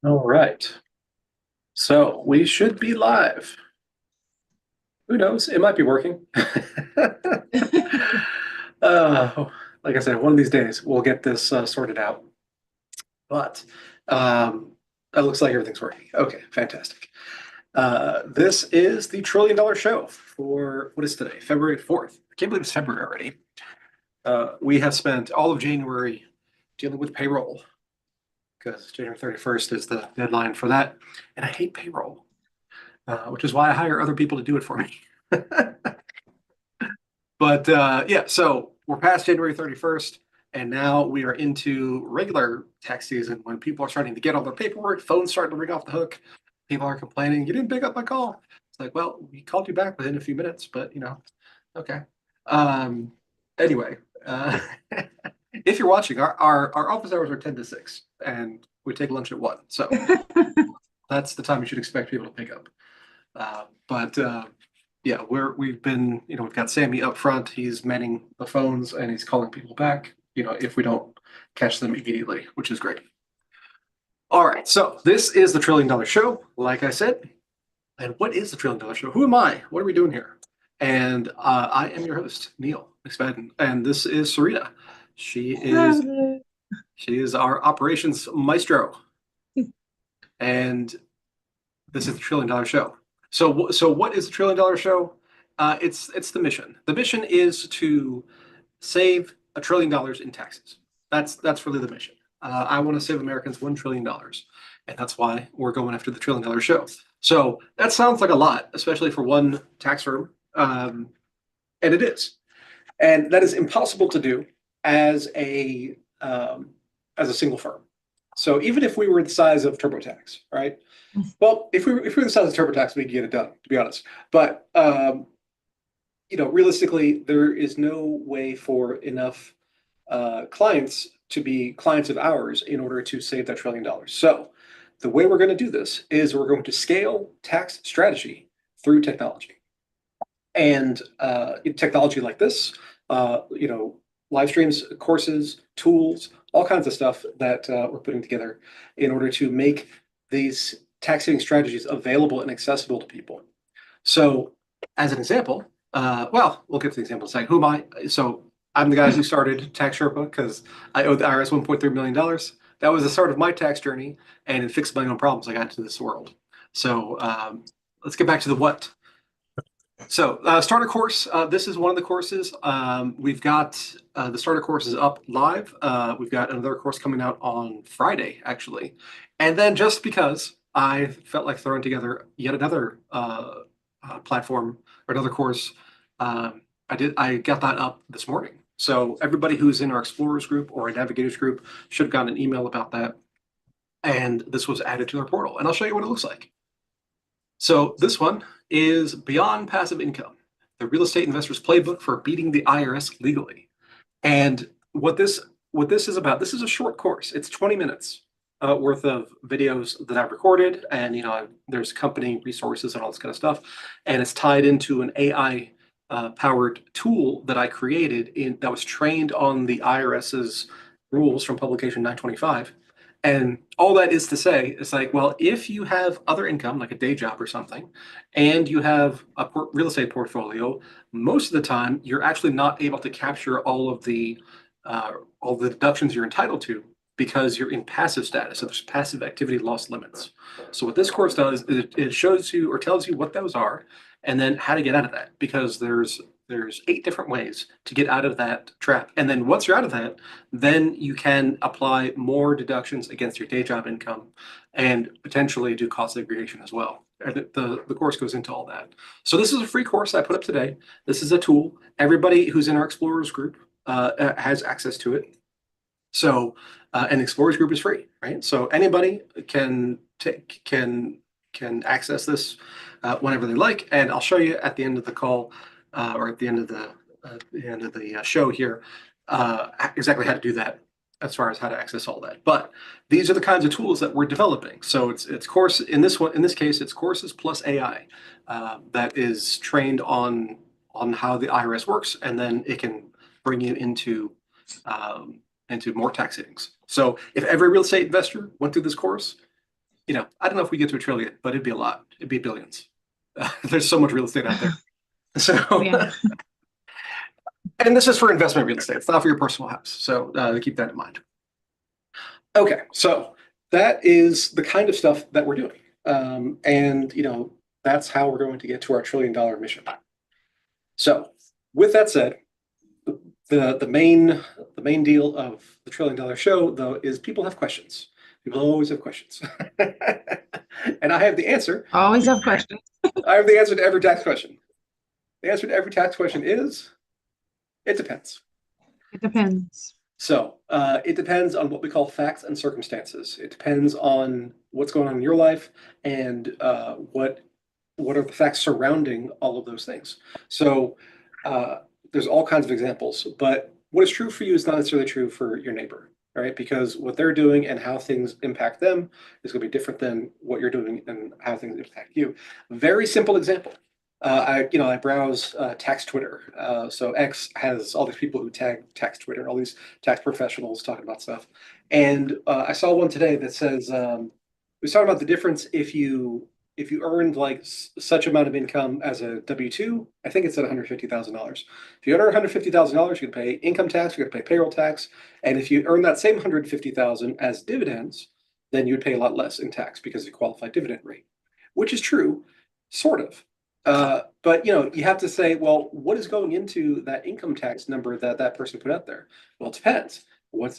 All right. So we should be live. Who knows? It might be working. uh, like I said, one of these days we'll get this sorted out. But it looks like everything's working. Okay, fantastic. This is the Trillion Dollar Show for what is today? February 4th. I can't believe it's February already. We have spent all of January dealing with payroll because January 31st is the deadline for that. And I hate payroll. Which is why I hire other people to do it for me. But yeah, so we're past January 31st, and now we are into regular tax season when people are starting to get all their paperwork, phones starting to ring off the hook. People are complaining, you didn't pick up my call. It's like, well, we called you back within a few minutes, but okay. Um, anyway, if you're watching, our office hours are 10 to 6, and we take lunch at 1. So that's the time you should expect people to pick up. But yeah, we've been, we've got Sammy up front. He's manning the phones and he's calling people back, if we don't catch them immediately, which is great. All right, so this is the Trillion Dollar Show, like I said. And what is the Trillion Dollar Show? Who am I? What are we doing here? And I am your host, Neal McSpadden, and this is Serena. She is she is our operations maestro, and this is the Trillion Dollar Show. So what is the Trillion Dollar Show? It's the mission. The mission is to save $1 trillion in taxes. That's really the mission. I want to save Americans $1 trillion, and that's why we're going after the Trillion Dollar Show. So that sounds like a lot, especially for one tax firm, and it is. And that is impossible to do as a single firm. So even if we were the size of TurboTax, right? Well, if we were the size of TurboTax, we could get it done, to be honest. But realistically, there is no way for enough clients to be clients of ours in order to save that $1 trillion. So the way we're going to do this is we're going to scale tax strategy through technology. And technology like this, live streams, courses, tools, all kinds of stuff that we're putting together in order to make these tax saving strategies available and accessible to people. So, as an example, well, we'll get to the example in a second. Who am I? So, I'm the guy who started Tax Sherpa because I owed the IRS $1.3 million. That was the start of my tax journey, and it fixed my own problems. I got into this world. So, let's get back to the what. So, starter course. This is one of the courses. We've got the starter course is up live. We've got another course coming out on Friday, actually. And then just because I felt like throwing together yet another platform or another course, I got that up this morning. So everybody who's in our Explorers group or a Navigators group should have gotten an email about that. And this was added to their portal. And I'll show you what it looks like. So this one is Beyond Passive Income, the real estate investor's playbook for beating the IRS legally. And what this is about, this is a short course. It's 20 minutes worth of videos that I've recorded, and there's company resources and all this kind of stuff. And it's tied into an AI powered tool that I created that was trained on the IRS's rules from publication 925. And all that is to say, it's like, well, if you have other income, like a day job or something, and you have a real estate portfolio, most of the time you're actually not able to capture all the deductions you're entitled to because you're in passive status. So there's passive activity loss limits. So what this course does is it shows you or tells you what those are, and then how to get out of that. Because there's 8 different ways to get out of that trap. And then once you're out of that, then you can apply more deductions against your day job income and potentially do cost segregation as well. And the course goes into all that. So this is a free course I put up today. This is a tool. Everybody who's in our Explorers group has access to it. So an Explorers group is free, right? So anybody can access this whenever they like. And I'll show you at the end of the call or at the end of the show here exactly how to do that as far as how to access all that. But these are the kinds of tools that we're developing. So it's course in this case it's courses plus AI that is trained on how the IRS works, and then it can bring you into more tax savings. So if every real estate investor went through this course, I don't know if we get to a trillion, but it'd be a lot. It'd be billions. There's so much real estate out there. So, Yeah. and this is for investment real estate. It's not for your personal house. So keep that in mind. Okay, so that is the kind of stuff that we're doing. And that's how we're going to get to our $1 trillion mission. So with that said, the main deal of the $1 trillion show, though, is people have questions. People always have questions. And I have the answer. Always have questions. I have the answer to every tax question. The answer to every tax question is it depends. It depends. So it depends on what we call facts and circumstances. It depends on what's going on in your life and what are the facts surrounding all of those things. So there's all kinds of examples, but what is true for you is not necessarily true for your neighbor, right? Because what they're doing and how things impact them is going to be different than what you're doing and how things impact you. Very simple example. I browse tax Twitter. So X has all these people who tag tax Twitter, all these tax professionals talking about stuff. And I saw one today that says it was talking about the difference if you earned like such amount of income as a W-2. I think it's at $150,000. If you earn $150,000, you can pay income tax, you got to pay payroll tax, and if you earn that same 150,000 as dividends, then you would pay a lot less in tax because of the qualified dividend rate, which is true, sort of. But you have to say, well, what is going into that income tax number that person put out there? Well, it depends.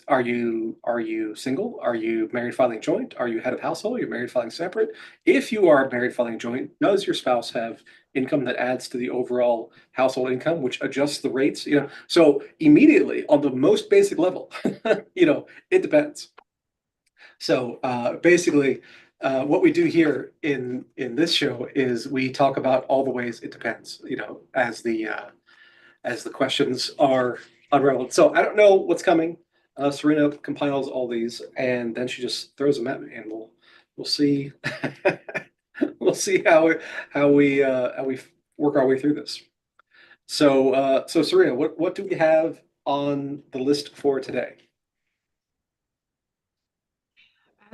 Are you single? Are you married filing joint? Are you head of household? You're married filing separate? If you are married filing joint, does your spouse have income that adds to the overall household income, which adjusts the rates? So immediately on the most basic level, it depends. So basically, what we do here in this show is we talk about all the ways it depends. As the questions are unraveled. So I don't know what's coming. Serena compiles all these, and then she just throws them at me, and we'll see we'll see how we work our way through this. So Serena, what do we have on the list for today?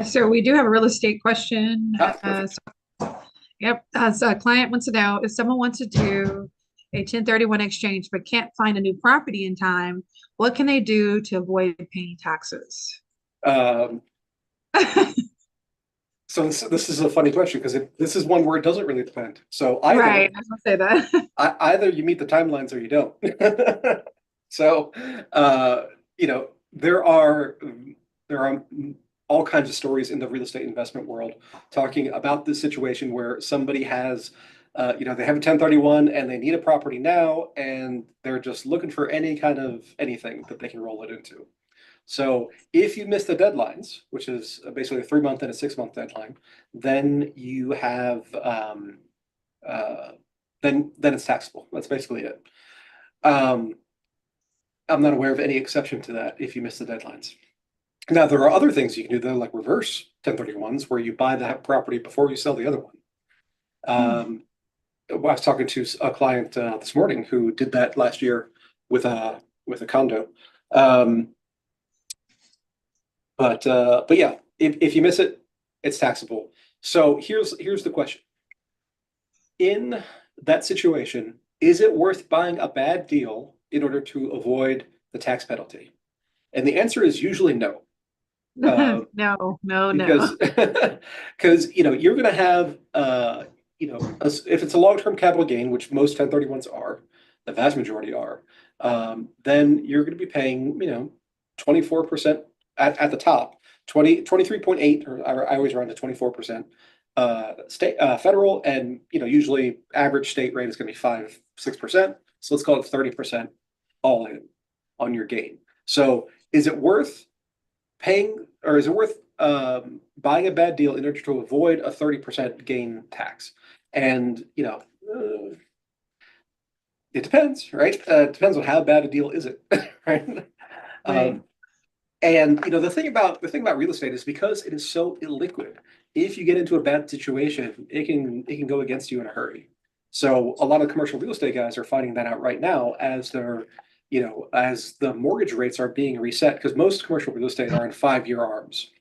So we do have a real estate question. Ah, perfect. Yep. So a client wants to know if someone wants to do a 1031 exchange but can't find a new property in time, what can they do to avoid paying taxes? Um, so this is a funny question because this is one where it doesn't really depend. So Right. I was gonna say that. either you meet the timelines or you don't. So there are all kinds of stories in the real estate investment world talking about this situation where somebody has they have a 1031 and they need a property now and they're just looking for any kind of anything that they can roll it into. So if you miss the deadlines, which is basically a 3-month and a 6-month deadline, then you have then it's taxable. That's basically it. Um, I'm not aware of any exception to that if you miss the deadlines. Now there are other things you can do though, like reverse 1031s, where you buy that property before you sell the other one. Hmm. I was talking to a client this morning who did that last year with a condo. Um, but yeah, if you miss it, it's taxable. So here's the question. In that situation, is it worth buying a bad deal in order to avoid the tax penalty? And the answer is usually no. Uh, No, no, no. because because you're going to have if it's a long-term capital gain, which most 1031s are, the vast majority are, then you're going to be paying 24% at the top, 23.8, or I always round to 24%, state federal, and usually average state rate is going to be 5-6%, so let's call it 30% all in on your gain. So is it worth paying, or is it worth buying a bad deal in order to avoid a 30% gain tax? And it depends, right? It depends on how bad a deal is it, right? Right. Um, and the thing about real estate is because it is so illiquid. If you get into a bad situation, it can go against you in a hurry. So a lot of commercial real estate guys are finding that out right now as the mortgage rates are being reset, because most commercial real estate are in 5-year arms.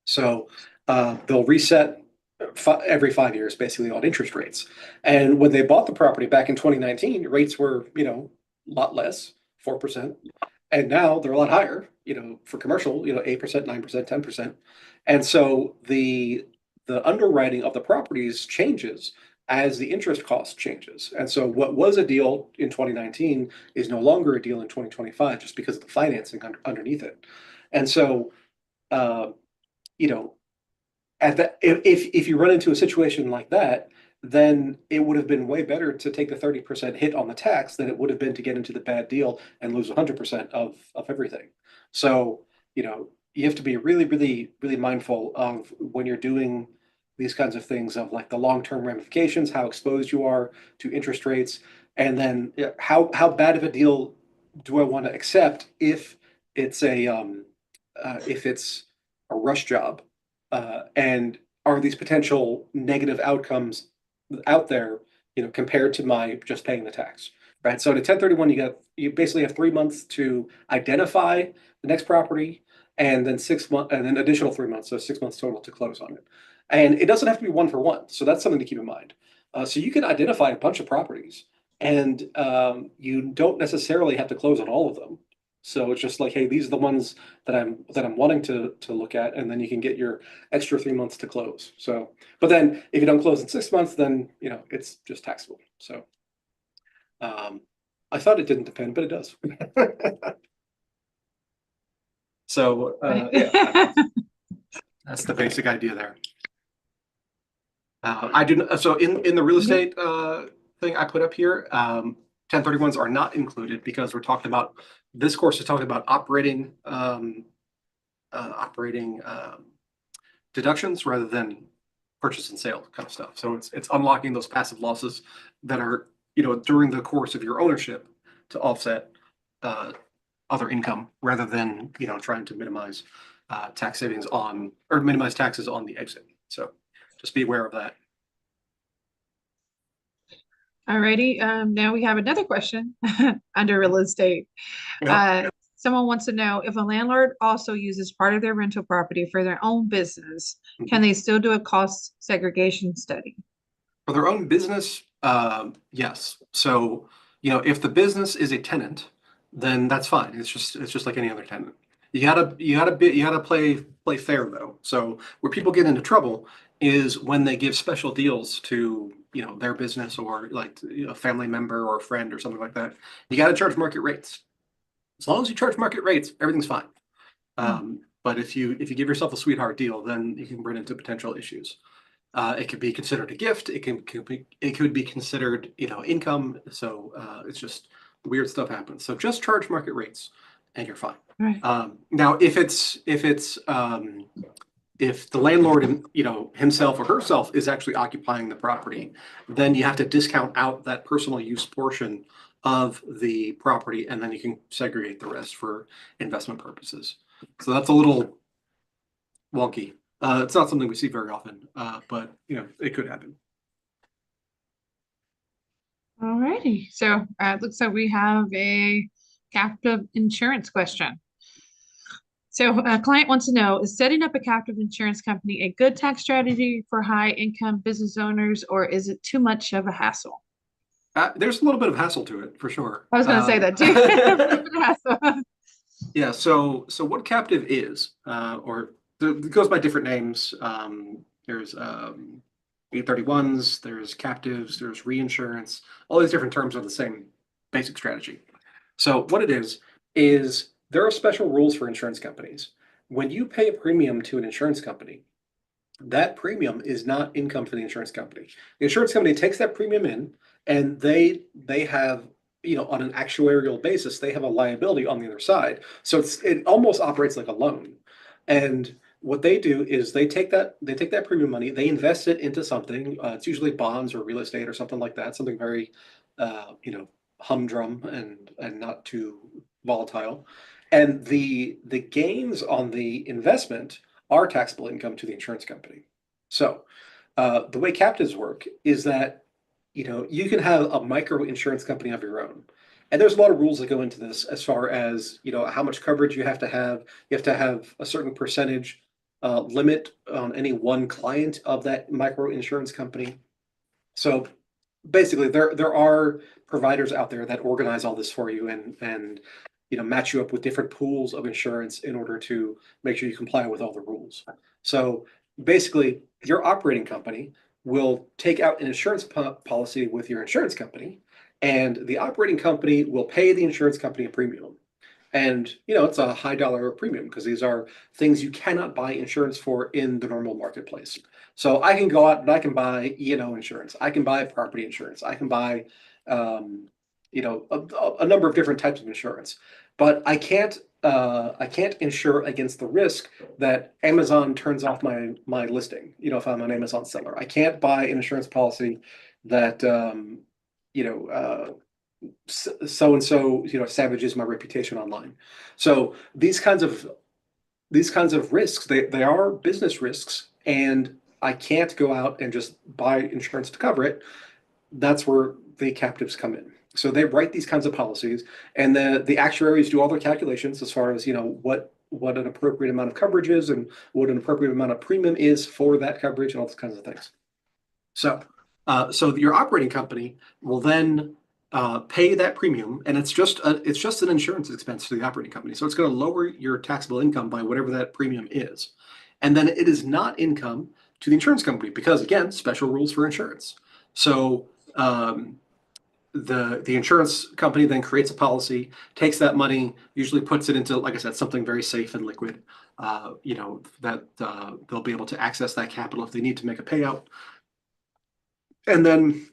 So They'll reset every 5 years, basically on interest rates. And when they bought the property back in 2019, rates were, a lot less, 4%. And now they're a lot higher, for commercial, 8%, 9%, 10%. And so the underwriting of the properties changes as the interest cost changes. And so what was a deal in 2019 is no longer a deal in 2025 just because of the financing underneath it. And so, uh, you know, at that if you run into a situation like that, then it would have been way better to take the 30% hit on the tax than it would have been to get into the bad deal and lose 100% of everything. So, you have to be really, really, really mindful of when you're doing these kinds of things of like the long-term ramifications, how exposed you are to interest rates, and then how bad of a deal do I want to accept if it's a rush job, and are these potential negative outcomes out there, compared to my just paying the tax, right? So to 1031, you basically have 3 months to identify the next property, and then 6 months, and then additional 3 months, so 6 months total to close on it. And it doesn't have to be one for one, so that's something to keep in mind. So you can identify a bunch of properties, and you don't necessarily have to close on all of them. So it's just like, hey, these are the ones that I'm wanting to look at, and then you can get your extra 3 months to close. So, but then if you don't close in 6 months, then it's just taxable. So, I thought it didn't depend, but it does. So, yeah, that's the basic idea there. I do so in the real estate thing I put up here. 1031s are not included because we're talking about this course is talking about operating deductions rather than purchase and sale kind of stuff. So it's unlocking those passive losses that are during the course of your ownership to offset other income rather than trying to minimize tax savings on or minimize taxes on the exit. So just be aware of that. Alrighty, now we have another question under real estate. Yeah. Someone wants to know if a landlord also uses part of their rental property for their own business, can they still do a cost segregation study? For their own business, yes. So, if the business is a tenant, then that's fine. It's just like any other tenant. You gotta play fair though. So where people get into trouble is when they give special deals to their business or like a family member or a friend or something like that. You got to charge market rates. As long as you charge market rates, everything's fine. But if you give yourself a sweetheart deal, then you can run into potential issues. It could be considered a gift. It could be considered income. So it's just weird stuff happens. So just charge market rates, and you're fine. Right. Now, if the landlord himself or herself is actually occupying the property, then you have to discount out that personal use portion of the property, and then you can segregate the rest for investment purposes. So that's a little wonky. It's not something we see very often, but it could happen. Alrighty, so it looks like we have a captive insurance question. So a client wants to know, is setting up a captive insurance company a good tax strategy for high income business owners, or is it too much of a hassle? There's a little bit of hassle to it for sure. I was going to say that too. A little bit of hassle. Yeah. So what captive is, or it goes by different names. There's 831s, there's captives, there's reinsurance. All these different terms are the same basic strategy. So what it is there are special rules for insurance companies. When you pay a premium to an insurance company, that premium is not income for the insurance company. The insurance company takes that premium in, and they have on an actuarial basis they have a liability on the other side. So it almost operates like a loan. And what they do is they take that premium money, they invest it into something. It's usually bonds or real estate or something like that, something very humdrum and not too volatile. And the gains on the investment are taxable income to the insurance company. So the way captives work is that you can have a micro insurance company of your own. And there's a lot of rules that go into this as far as how much coverage you have to have. You have to have a certain percentage limit on any one client of that micro insurance company. So basically, there are providers out there that organize all this for you and match you up with different pools of insurance in order to make sure you comply with all the rules. So basically, your operating company will take out an insurance policy with your insurance company, and the operating company will pay the insurance company a premium. And it's a high dollar premium because these are things you cannot buy insurance for in the normal marketplace. So I can go out and I can buy E&O insurance. I can buy property insurance. I can buy, um, a number of different types of insurance. But I can't insure against the risk that Amazon turns off my listing. If I'm an Amazon seller, I can't buy an insurance policy that you know. So and so savages my reputation online. So these kinds of risks, they are business risks, and I can't go out and just buy insurance to cover it. That's where the captives come in. So they write these kinds of policies, and the actuaries do all their calculations as far as what an appropriate amount of coverage is and what an appropriate amount of premium is for that coverage and all those kinds of things. So your operating company will then pay that premium, and it's just an insurance expense to the operating company. So it's going to lower your taxable income by whatever that premium is, and then it is not income to the insurance company because, again, special rules for insurance. So the insurance company then creates a policy, takes that money, usually puts it into, like I said, something very safe and liquid. That they'll be able to access that capital if they need to make a payout, and then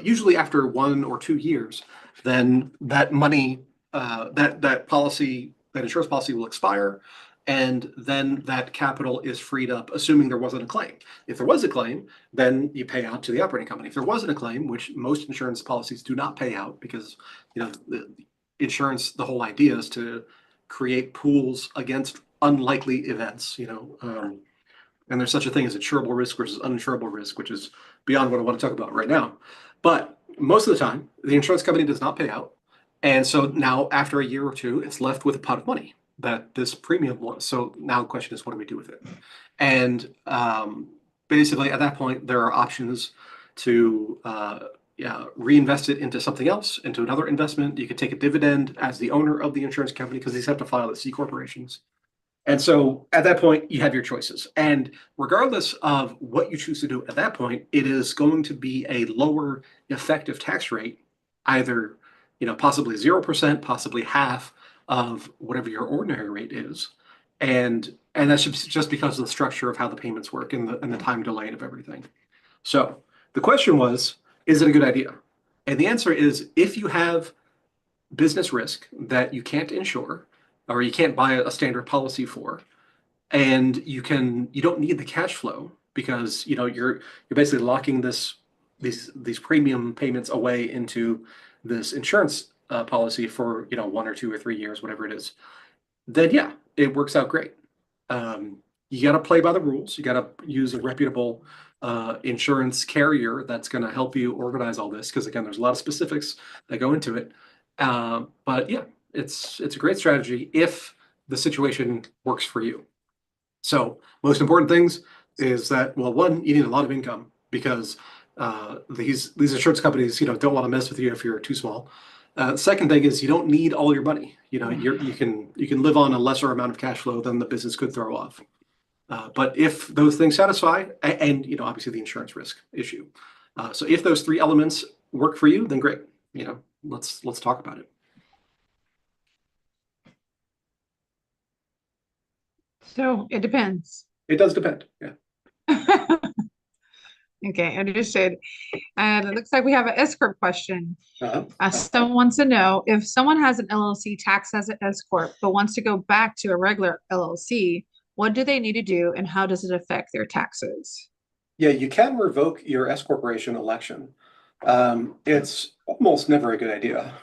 usually after 1 or 2 years, then that money, that insurance policy will expire, and then that capital is freed up, assuming there wasn't a claim. If there was a claim, then you pay out to the operating company. If there wasn't a claim, which most insurance policies do not pay out because the insurance, the whole idea is to create pools against unlikely events. And there's such a thing as insurable risk versus uninsurable risk, which is beyond what I want to talk about right now. But most of the time, the insurance company does not pay out. And so now, after a year or two, it's left with a pot of money that this premium was. So now the question is, what do we do with it? And basically, at that point, there are options to reinvest it into something else, into another investment. You could take a dividend as the owner of the insurance company because these have to file as C corporations. And so at that point, you have your choices. And regardless of what you choose to do at that point, it is going to be a lower effective tax rate, either, possibly 0%, possibly half of whatever your ordinary rate is. And that's just because of the structure of how the payments work and the time delay of everything. So the question was, is it a good idea? And the answer is, if you have business risk that you can't insure, or you can't buy a standard policy for, and you don't need the cash flow because you're basically locking these premium payments away into this insurance policy for 1 or 2 or 3 years, whatever it is. Then yeah, it works out great. You got to play by the rules. You got to use a reputable insurance carrier that's going to help you organize all this because, again, there's a lot of specifics that go into it. But yeah, it's a great strategy if the situation works for you. So most important things is that, well, one, you need a lot of income because these insurance companies, don't want to mess with you if you're too small. Second thing is you don't need all your money. You can live on a lesser amount of cash flow than the business could throw off. But if those things satisfy, and obviously the insurance risk issue. So if those three elements work for you, then great. Let's talk about it. So it depends. It does depend. Yeah. Okay, understood. And it looks like we have an S corp question. Uh-huh. Someone wants to know if someone has an LLC taxed as an S corp but wants to go back to a regular LLC, what do they need to do and how does it affect their taxes? Yeah, you can revoke your S corporation election. It's almost never a good idea.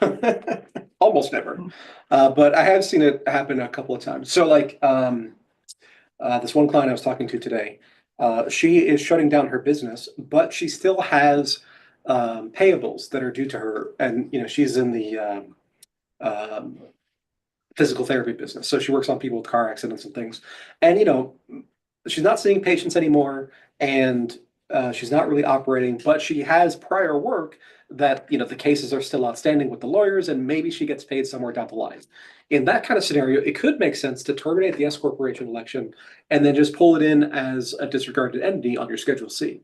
Almost never. But I have seen it happen a couple of times. So like this one client I was talking to today, she is shutting down her business, but she still has payables that are due to her. And she's in the physical therapy business. So she works on people with car accidents and things. And, she's not seeing patients anymore, and she's not really operating, but she has prior work that, the cases are still outstanding with the lawyers, and maybe she gets paid somewhere down the line. In that kind of scenario, it could make sense to terminate the S corporation election and then just pull it in as a disregarded entity on your Schedule C,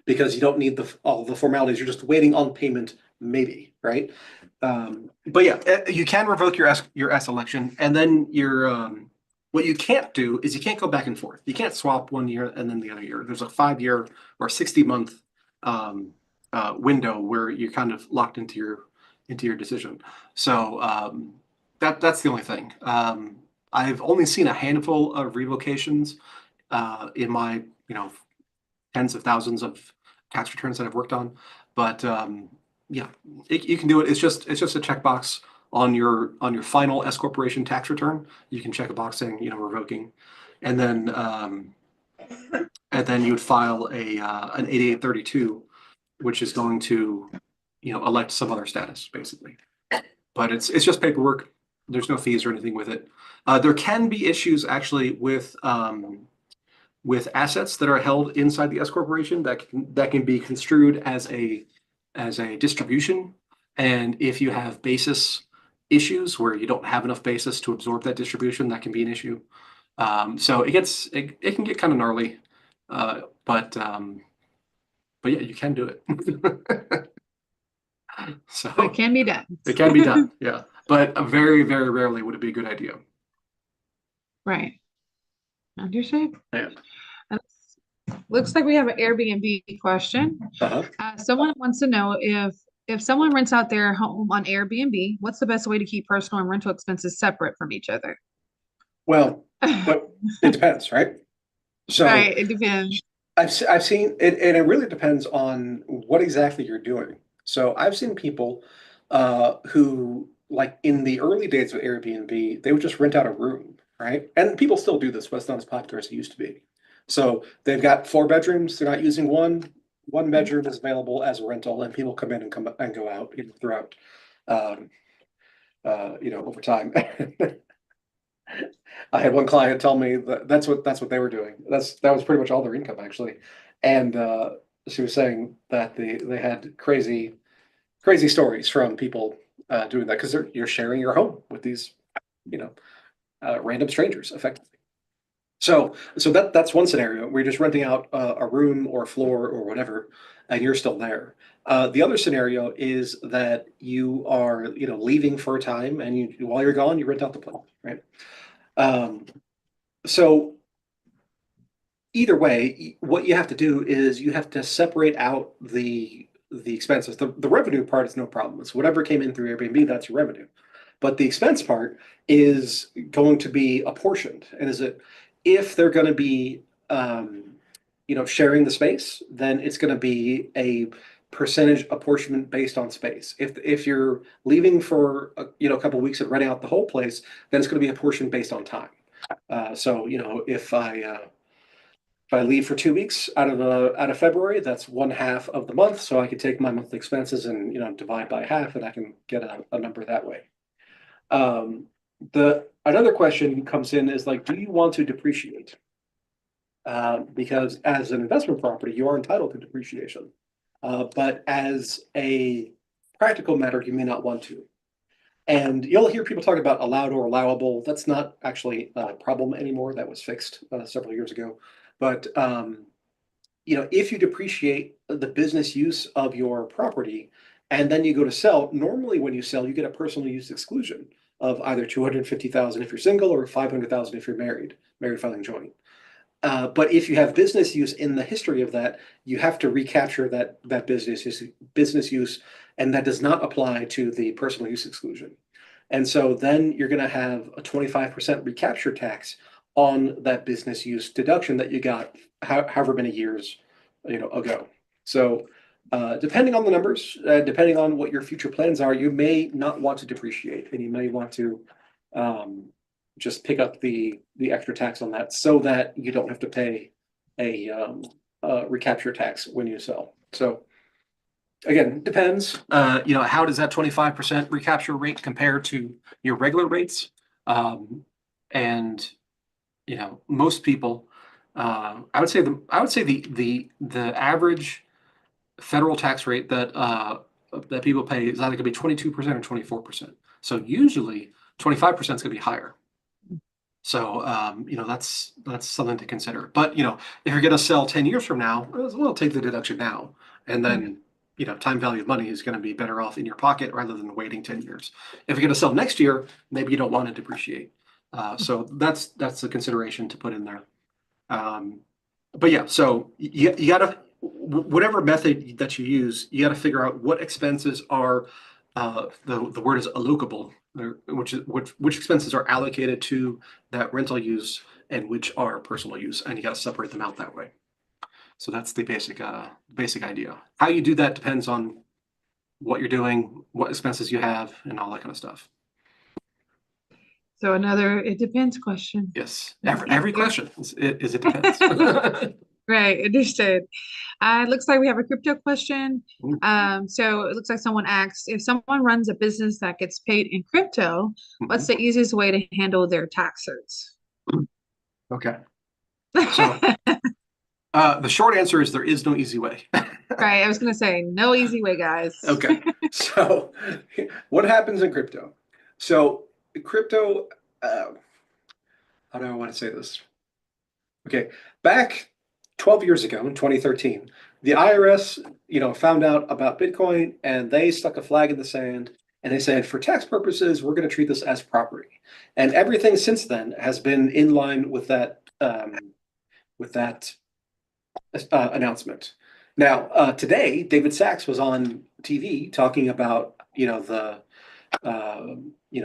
because you don't need all the formalities. You're just waiting on payment, maybe, right? But yeah, you can revoke your S election, and then what you can't do is you can't go back and forth. You can't swap 1 year and then the other year. There's a 5 year or 60 month window where you're kind of locked into your decision. So that's the only thing. I've only seen a handful of revocations in my tens of thousands of tax returns that I've worked on. But yeah, you can do it. It's just a checkbox on your final S corporation tax return. You can check a box saying revoking, and then you would file an 8832, which is going to elect some other status basically. But it's just paperwork. There's no fees or anything with it. There can be issues actually with assets that are held inside the S corporation that can be construed as a distribution. And if you have basis issues where you don't have enough basis to absorb that distribution, that can be an issue. So it can get kind of gnarly, but yeah, you can do it. So It can be done. it can be done, yeah. But very, very rarely would it be a good idea. Right. Understood. Yeah. Looks like we have an Airbnb question. Uh-huh. Someone wants to know if someone rents out their home on Airbnb, what's the best way to keep personal and rental expenses separate from each other? Well, but it depends, right? So Right, it depends. I've seen it, and it really depends on what exactly you're doing. So I've seen people who, like in the early days of Airbnb, they would just rent out a room, right? And people still do this, but it's not as popular as it used to be. So they've got 4 bedrooms, they're not using one. One bedroom is available as a rental, and people come in and come and go out, throughout, um, over time. I had one client tell me that that's what they were doing. That was pretty much all their income actually, and she was saying that they had crazy stories from people doing that because you're sharing your home with these you know random strangers effectively. So that's one scenario where you're just renting out a room or a floor or whatever, and you're still there. The other scenario is that you are leaving for a time, and while you're gone, you rent out the place, right? Um, so either way, what you have to do is you have to separate out the expenses. The revenue part is no problem. It's whatever came in through Airbnb, that's your revenue. But the expense part is going to be apportioned. And is it if they're going to be sharing the space, then it's going to be a percentage apportionment based on space. If you're leaving for a couple of weeks and renting out the whole place, then it's going to be apportioned based on time. So if I leave for 2 weeks out of February, that's 1/2 of the month. So I could take my monthly expenses and divide by half, and I can get a number that way. The another question comes in is like, do you want to depreciate? Because as an investment property, you are entitled to depreciation, but as a practical matter, you may not want to. And you'll hear people talk about allowed or allowable. That's not actually a problem anymore. That was fixed several years ago. But if you depreciate the business use of your property and then you go to sell, normally when you sell, you get a personal use exclusion of either 250,000 if you're single or 500,000 if you're married filing joint. But if you have business use in the history of that, you have to recapture that business use, and that does not apply to the personal use exclusion. And so then you're going to have a 25% recapture tax on that business use deduction that you got however many years ago. So depending on the numbers, depending on what your future plans are, you may not want to depreciate, and you may want to just pick up the extra tax on that so that you don't have to pay a recapture tax when you sell. So Again, depends. How does that 25% recapture rate compare to your regular rates? And most people, I would say the average federal tax rate that people pay is either going to be 22% or 24%. So usually 25% is going to be higher. So that's something to consider. But if you're going to sell 10 years from now, well, take the deduction now, and then time value of money is going to be better off in your pocket rather than waiting 10 years. If you're going to sell next year, maybe you don't want to depreciate. So that's the consideration to put in there. But yeah, so you gotta, whatever method that you use, you gotta figure out what expenses are, the word is allocable, which expenses are allocated to that rental use and which are personal use, and you gotta separate them out that way. So that's the basic idea. How you do that depends on what you're doing, what expenses you have, and all that kind of stuff. So another it depends question. Yes, every question is it depends. Right, understood. It looks like we have a crypto question. So it looks like someone asked if someone runs a business that gets paid in crypto, what's the easiest way to handle their taxes? Okay. So the short answer is there is no easy way. Right, I was gonna say no easy way, guys. Okay. So what happens in crypto? So crypto, how do I want to say this? Okay, back 12 years ago in 2013, the IRS, found out about Bitcoin and they stuck a flag in the sand and they said, for tax purposes, we're going to treat this as property. And everything since then has been in line with that announcement. Now, today, David Sachs was on TV talking about,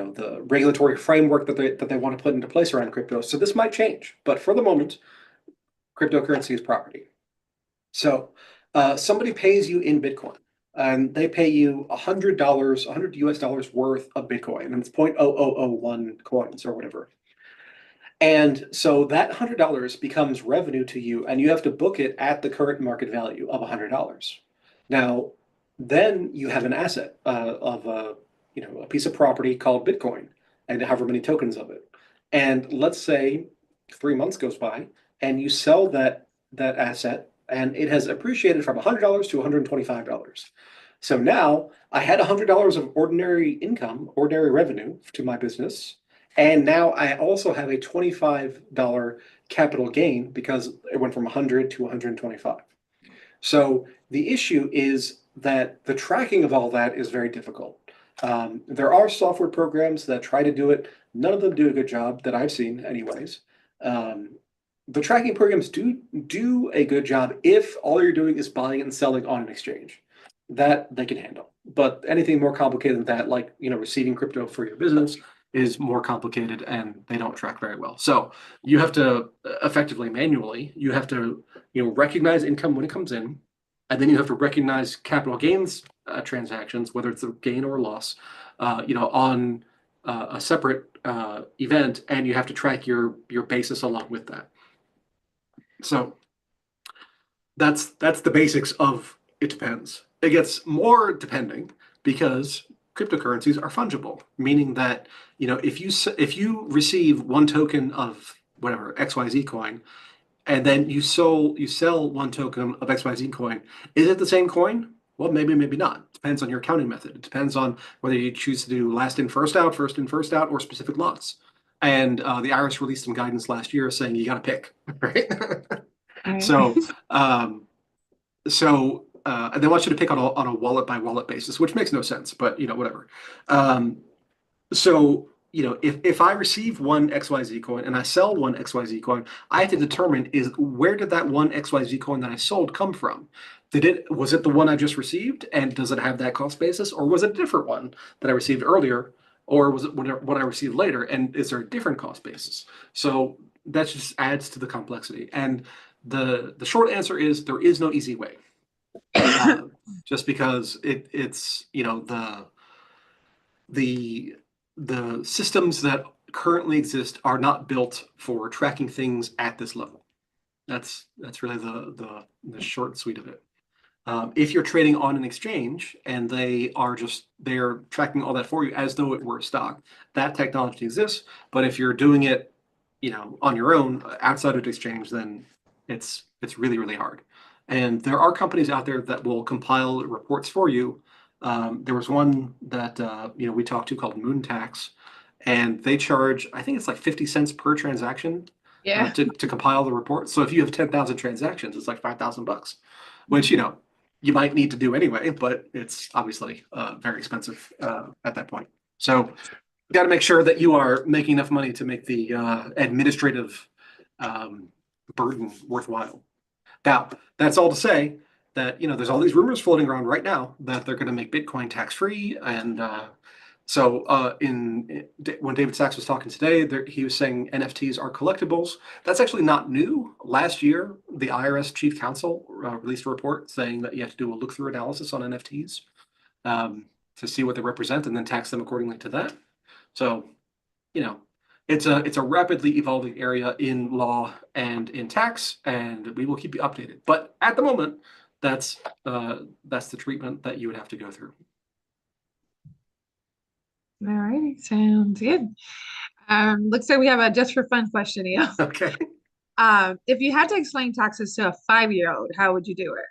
the regulatory framework that they want to put into place around crypto. So this might change, but for the moment, cryptocurrency is property. So somebody pays you in Bitcoin, and they pay you $100, $100 worth of Bitcoin, and it's 0.0001 coins or whatever. And so that $100 becomes revenue to you, and you have to book it at the current market value of $100. Now, then you have an asset of a piece of property called Bitcoin, and however many tokens of it. And let's say 3 months goes by, and you sell that asset, and it has appreciated from $100 to $125. So now I had $100 of ordinary income, ordinary revenue to my business. And now I also have a $25 capital gain because it went from 100 to 125. So the issue is that the tracking of all that is very difficult. There are software programs that try to do it. None of them do a good job that I've seen, anyways. The tracking programs do a good job if all you're doing is buying and selling on an exchange. That they can handle. But anything more complicated than that, like receiving crypto for your business, is more complicated and they don't track very well. So you have to effectively manually, you have to recognize income when it comes in, and then you have to recognize capital gains transactions, whether it's a gain or a loss, on a separate event, and you have to track your basis along with that. So that's the basics of it depends. It gets more depending because cryptocurrencies are fungible, meaning that if you receive one token of whatever XYZ coin, and then you sell one token of XYZ coin, is it the same coin? Well, maybe, maybe not. Depends on your accounting method. It depends on whether you choose to do last in, first out, or specific lots. And the IRS released some guidance last year saying you got to pick, right? Right. So, and they want you to pick on a wallet by wallet basis, which makes no sense, but whatever. So, if I receive one XYZ coin and I sell one XYZ coin, I have to determine where did that one XYZ coin that I sold come from? Was it the one I just received, and does it have that cost basis, or was it a different one that I received earlier, or was it what I received later, and is there a different cost basis? So that just adds to the complexity. And the short answer is there is no easy way. Just because it's the systems that currently exist are not built for tracking things at this level. That's really the short and sweet of it. If you're trading on an exchange and they're tracking all that for you as though it were a stock, that technology exists. But if you're doing it, on your own outside of the exchange, then it's really, really hard. And there are companies out there that will compile reports for you. There was one that we talked to called Moon Tax, and they charge, I think it's like 50 cents per transaction Yeah. to compile the report. So if you have 10,000 transactions, it's like $5,000, which you might need to do anyway, but it's obviously very expensive at that point. So you got to make sure that you are making enough money to make the administrative um, burden worthwhile. Now, that's all to say that there's all these rumors floating around right now that they're going to make Bitcoin tax free, and when David Sachs was talking today, he was saying NFTs are collectibles. That's actually not new. Last year, the IRS chief counsel released a report saying that you have to do a look-through analysis on NFTs to see what they represent and then tax them accordingly to that. So, you know, it's a rapidly evolving area in law and in tax, and we will keep you updated. But at the moment, that's the treatment that you would have to go through. All righty, sounds good. Looks like we have a just for fun question here. Okay. If you had to explain taxes to a 5-year-old, how would you do it?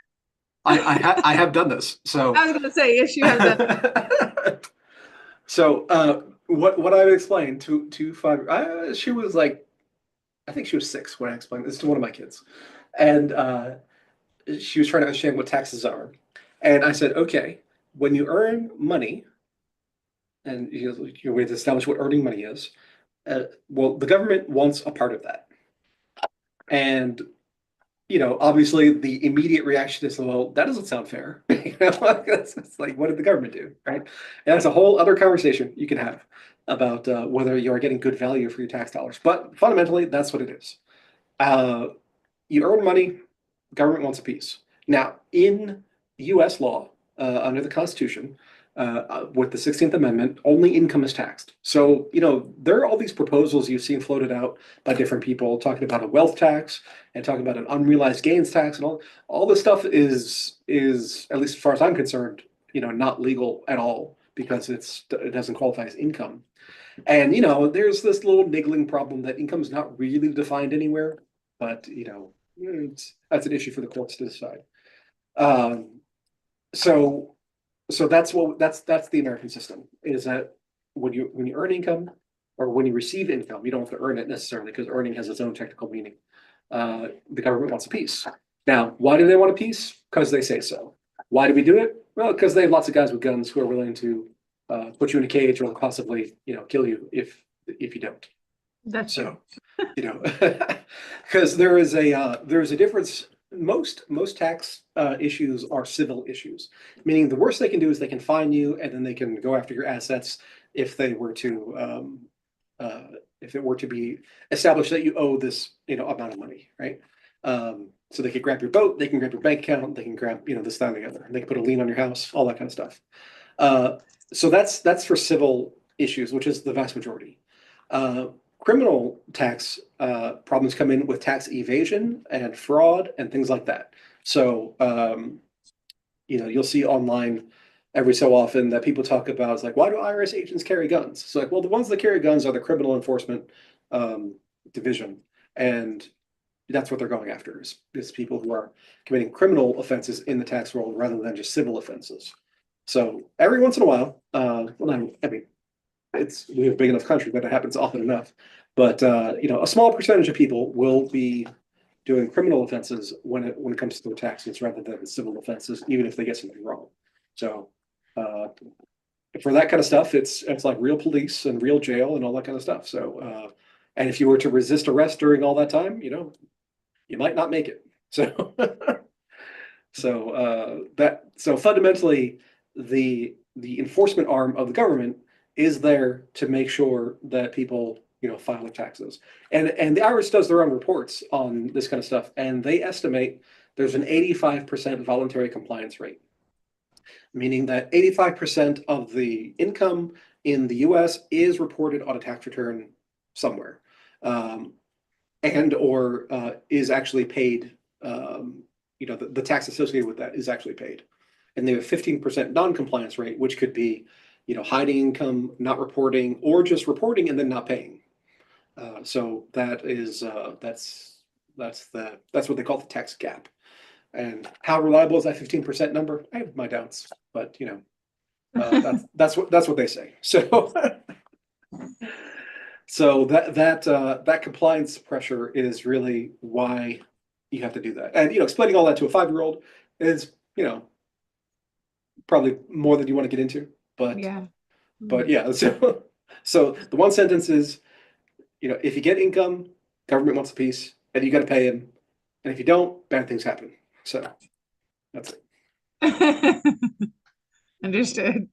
I have done this. So I was gonna say, yes, you have done. so what I've explained to five, she was like, I think she was 6 when I explained this to one of my kids, and she was trying to understand what taxes are, and I said, okay, when you earn money, and we have to establish what earning money is. Well, the government wants a part of that, and obviously the immediate reaction is, well, that doesn't sound fair. It's like, what did the government do, right? And that's a whole other conversation you can have about whether you are getting good value for your tax dollars. But fundamentally, that's what it is. Uh, you earn money, government wants a piece. Now, in U.S. law, under the Constitution, with the 16th Amendment, only income is taxed. So, there are all these proposals you've seen floated out by different people talking about a wealth tax and talking about an unrealized gains tax, and all this stuff is at least as far as I'm concerned, not legal at all because it doesn't qualify as income. And there's this little niggling problem that income is not really defined anywhere, but that's an issue for the courts to decide. Um, so that's the American system, is that when you earn income or when you receive income, you don't have to earn it necessarily because earning has its own technical meaning. The government wants a piece. Now, why do they want a piece? Because they say so. Why do we do it? Well, because they have lots of guys with guns who are willing to put you in a cage or possibly kill you if you don't. That's So, because there is a difference. Most tax issues are civil issues, meaning the worst they can do is they can fine you, and then they can go after your assets if they were to if it were to be established that you owe this amount of money, right? So they could grab your boat, they can grab your bank account, they can grab this, that, and the other, and they can put a lien on your house, all that kind of stuff. So that's for civil issues, which is the vast majority. Criminal tax problems come in with tax evasion and fraud and things like that. So, you'll see online every so often that people talk about, it's like, why do IRS agents carry guns? It's like, well, the ones that carry guns are the criminal enforcement division. And that's what they're going after is people who are committing criminal offenses in the tax world rather than just civil offenses. So every once in a while, well, I mean, we have a big enough country that it happens often enough. But a small percentage of people will be doing criminal offenses when it comes to their taxes rather than civil offenses, even if they get something wrong. So for that kind of stuff, it's like real police and real jail and all that kind of stuff. So and if you were to resist arrest during all that time, you might not make it. So so fundamentally, the enforcement arm of the government is there to make sure that people file their taxes, and the IRS does their own reports on this kind of stuff, and they estimate there's an 85% voluntary compliance rate, meaning that 85% of the income in the US is reported on a tax return somewhere, and or is actually paid the tax associated with that is actually paid. And they have a 15% non-compliance rate, which could be, hiding income, not reporting, or just reporting and then not paying. So that's what they call the tax gap. And how reliable is that 15% number? I have my doubts, but that's what they say. So that compliance pressure is really why you have to do that. And explaining all that to a 5-year-old is probably more than you want to get into. But Yeah. yeah, so the one sentence is, if you get income, government wants a piece, and you got to pay him. And if you don't, bad things happen. So that's Mm. Understood.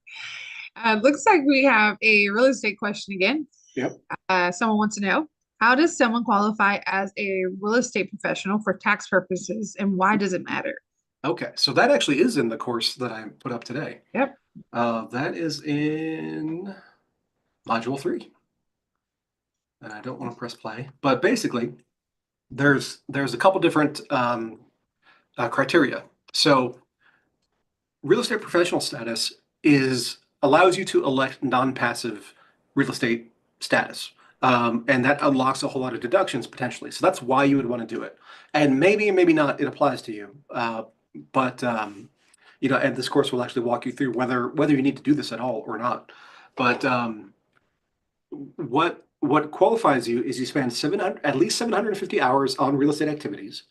Looks like we have a real estate question again. Yep. Someone wants to know, how does someone qualify as a real estate professional for tax purposes, and why does it matter? Okay. So that actually is in the course that I put up today. Yep. That is in module 3. And I don't want to press play, but basically, there's a couple different criteria. So real estate professional status allows you to elect non-passive real estate status. And that unlocks a whole lot of deductions potentially. So that's why you would want to do it. And maybe not, it applies to you. But and this course will actually walk you through whether you need to do this at all or not. But what qualifies you is you spend at least 750 hours on real estate activities,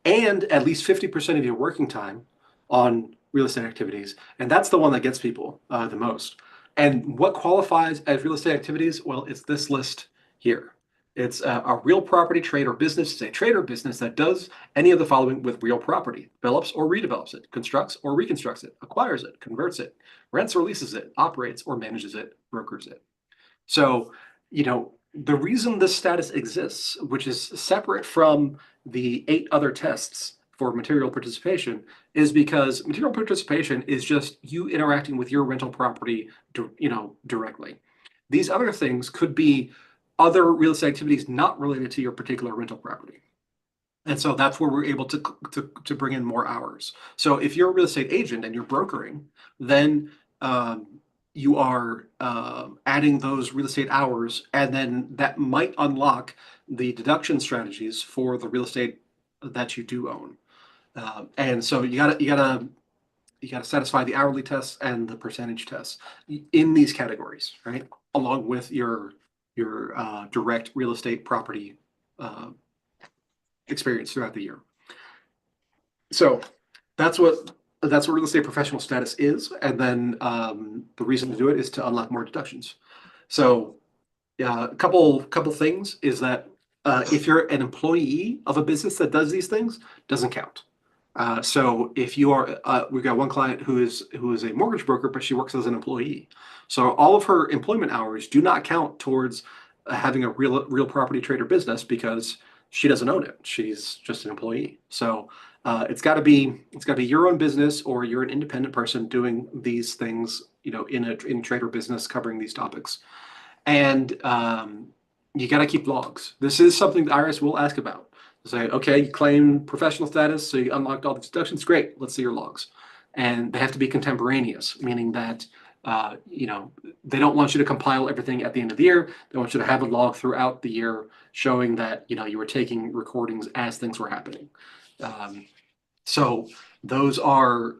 and at least 50% of your working time on real estate activities. And that's the one that gets people the most. And what qualifies as real estate activities? Well, it's this list here. It's a real property trade or business. It's a trade or business that does any of the following with real property: develops or redevelops it, constructs or reconstructs it, acquires it, converts it, rents or leases it, operates or manages it, brokers it. So, the reason this status exists, which is separate from the 8 other tests for material participation, is because material participation is just you interacting with your rental property, directly. These other things could be other real estate activities not related to your particular rental property. And so that's where we're able to bring in more hours. So if you're a real estate agent and you're brokering, then you are adding those real estate hours, and then that might unlock the deduction strategies for the real estate that you do own. And so you gotta satisfy the hourly tests and the percentage tests in these categories, right? Along with your direct real estate property experience throughout the year. So that's what real estate professional status is, and then the reason to do it is to unlock more deductions. So a couple things is that if you're an employee of a business that does these things, doesn't count. So if you are, we've got one client who is a mortgage broker, but she works as an employee. So all of her employment hours do not count towards having a real property trade or business, because she doesn't own it. She's just an employee. So it's got to be your own business, or you're an independent person doing these things, in trade or business covering these topics. And you got to keep logs. This is something the IRS will ask about. Say, okay, you claim professional status, so you unlocked all the deductions. Great, let's see your logs. And they have to be contemporaneous, meaning that they don't want you to compile everything at the end of the year. They want you to have a log throughout the year showing that you were taking recordings as things were happening. So those are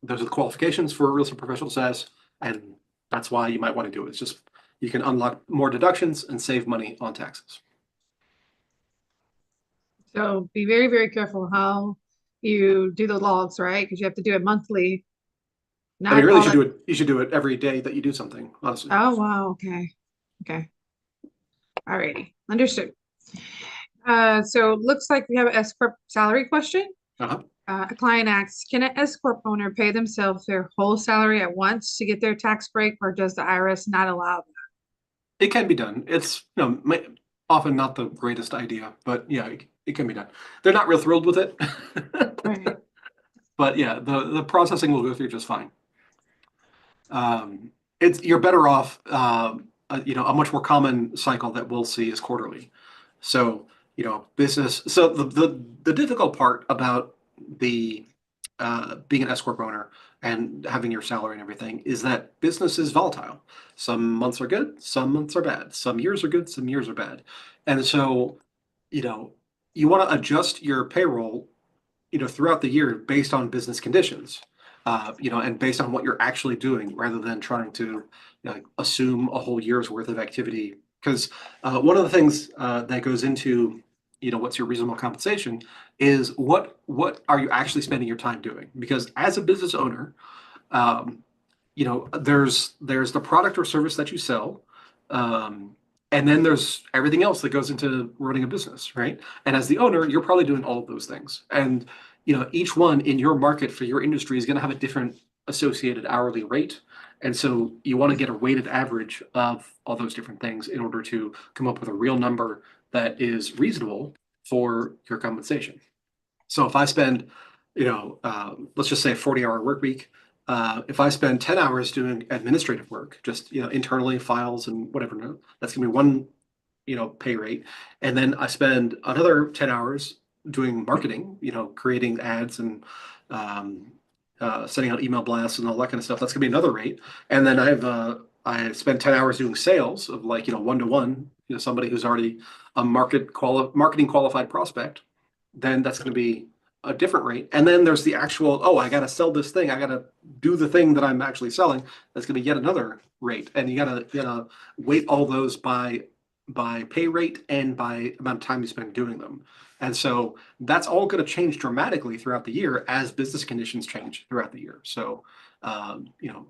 the qualifications for real estate professional status, and that's why you might want to do it. It's just you can unlock more deductions and save money on taxes. So be very, very careful how you do the logs, right? Because you have to do it monthly. I mean, Not really, all that. you should do it every day that you do something, honestly. Oh, wow. Okay. Okay. Alrighty. Understood. So it looks like we have an S corp salary question. Uh-huh. A client asks, can an S corp owner pay themselves their whole salary at once to get their tax break, or does the IRS not allow that? It can be done. It's often not the greatest idea, but yeah, it can be done. They're not real thrilled with it, Right. but yeah, the processing will go through just fine. You're better off. A much more common cycle that we'll see is quarterly. So business. So the difficult part about the being an S corp owner and having your salary and everything is that business is volatile. Some months are good, some months are bad. Some years are good, some years are bad. And so, you know, you want to adjust your payroll, throughout the year based on business conditions, and based on what you're actually doing rather than trying to, assume a whole year's worth of activity. Because one of the things that goes into, what's your reasonable compensation is what are you actually spending your time doing? Because as a business owner, um, there's the product or service that you sell, um, and then there's everything else that goes into running a business, right? And as the owner, you're probably doing all of those things, and each one in your market for your industry is going to have a different associated hourly rate, and so you want to get a weighted average of all those different things in order to come up with a real number that is reasonable for your compensation. So if I spend, let's just say a 40-hour work week, if I spend 10 hours doing administrative work, just, internally files and whatever, no, that's gonna be one, pay rate. And then I spend another 10 hours doing marketing, creating ads and um, sending out email blasts and all that kind of stuff. That's gonna be another rate. And then I spend 10 hours doing sales of like, one-to-one, somebody who's already a marketing qualified prospect, then that's going to be a different rate. And then there's the actual, oh, I got to sell this thing. I got to do the thing that I'm actually selling. That's going to be yet another rate. And you gotta weight all those by pay rate and by amount of time you spend doing them. And so that's all going to change dramatically throughout the year as business conditions change throughout the year. So, um, you know,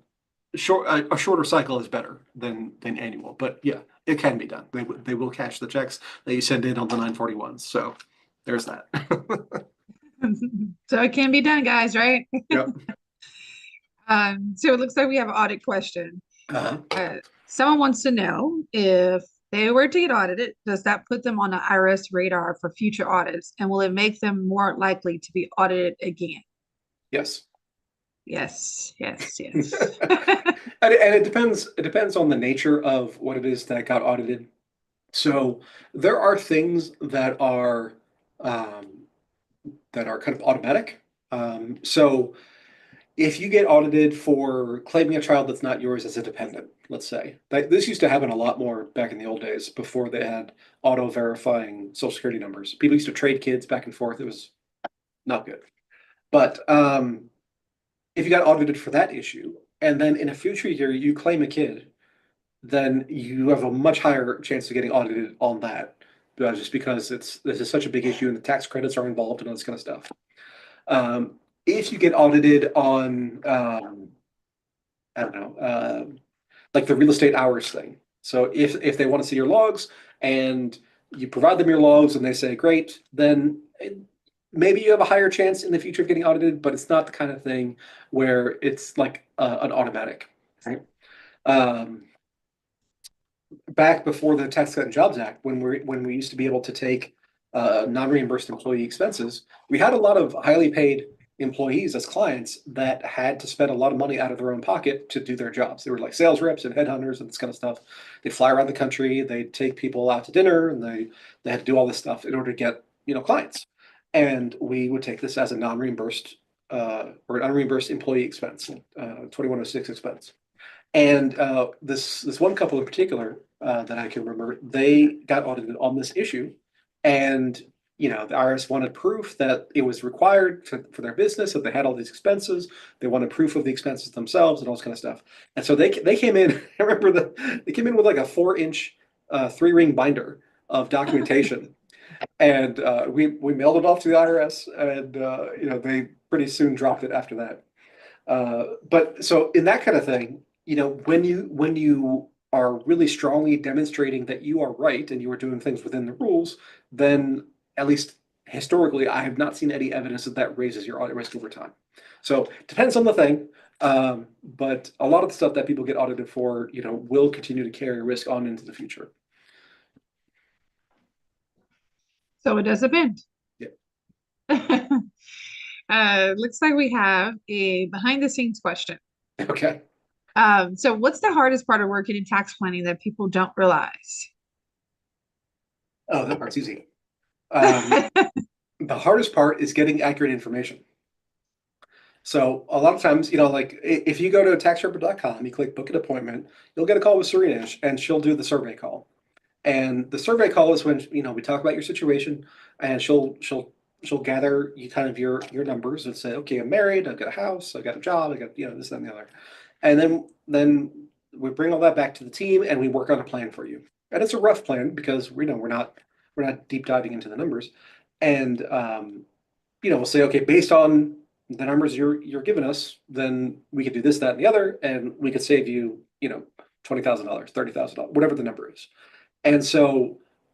a shorter cycle is better than annual, but yeah, it can be done. They will cash the checks that you send in on the 941s. So there's that. So it can be done, guys, right? Yep. So it looks like we have an audit question. Uh-huh. Someone wants to know if they were to get audited, does that put them on the IRS radar for future audits? And will it make them more likely to be audited again? Yes. Yes, yes, and, yes. and it depends on the nature of what it is that got audited. So there are things um, that are kind of automatic. So if you get audited for claiming a child that's not yours as a dependent, let's say, this used to happen a lot more back in the old days before they had auto verifying social security numbers. People used to trade kids back and forth. It was not good. But if you got audited for that issue, and then in a future year you claim a kid, then you have a much higher chance of getting audited on that, just because this is such a big issue and the tax credits are involved and all this kind of stuff. If you get audited on, I don't know, like the real estate hours thing. So if they want to see your logs and you provide them your logs and they say great, then maybe you have a higher chance in the future of getting audited, but it's not the kind of thing where it's like an automatic, right? Um, Back before the Tax Cut and Jobs Act, when we used to be able to take non-reimbursed employee expenses, we had a lot of highly paid employees as clients that had to spend a lot of money out of their own pocket to do their jobs. They were like sales reps and headhunters and this kind of stuff. They'd fly around the country, they'd take people out to dinner, and they had to do all this stuff in order to get clients. And we would take this as a non-reimbursed or an unreimbursed employee expense, 2106 expense. And this one couple in particular that I can remember, they got audited on this issue, and the IRS wanted proof that it was required for their business, that they had all these expenses. They wanted proof of the expenses themselves and all this kind of stuff. And so they came in. I remember they came in with like a 4-inch 3-ring binder of documentation, and we mailed it off to the IRS, and they pretty soon dropped it after that. But so in that kind of thing, when you are really strongly demonstrating that you are right and you are doing things within the rules, then at least historically, I have not seen any evidence that that raises your audit risk over time. So depends on the thing, but a lot of the stuff that people get audited for, will continue to carry risk on into the future. So it doesn't bend. Yeah. Looks like we have a behind the scenes question. Okay. So what's the hardest part of working in tax planning that people don't realize? Oh, that part's easy. Um, The hardest part is getting accurate information. So a lot of times, like if you go to taxsherpa.com, you click book an appointment, you'll get a call with Serena, and she'll do the survey call. And the survey call is when, we talk about your situation, and she'll gather you kind of your numbers and say, okay, I'm married, I've got a house, I've got a job, I got, this, that, and the other. And then we bring all that back to the team and we work on a plan for you. And it's a rough plan because we're not deep diving into the numbers. And we'll say, okay, based on the numbers you're giving us, then we could do this, that, and the other, and we could save you, $20,000, $30,000, whatever the number is. And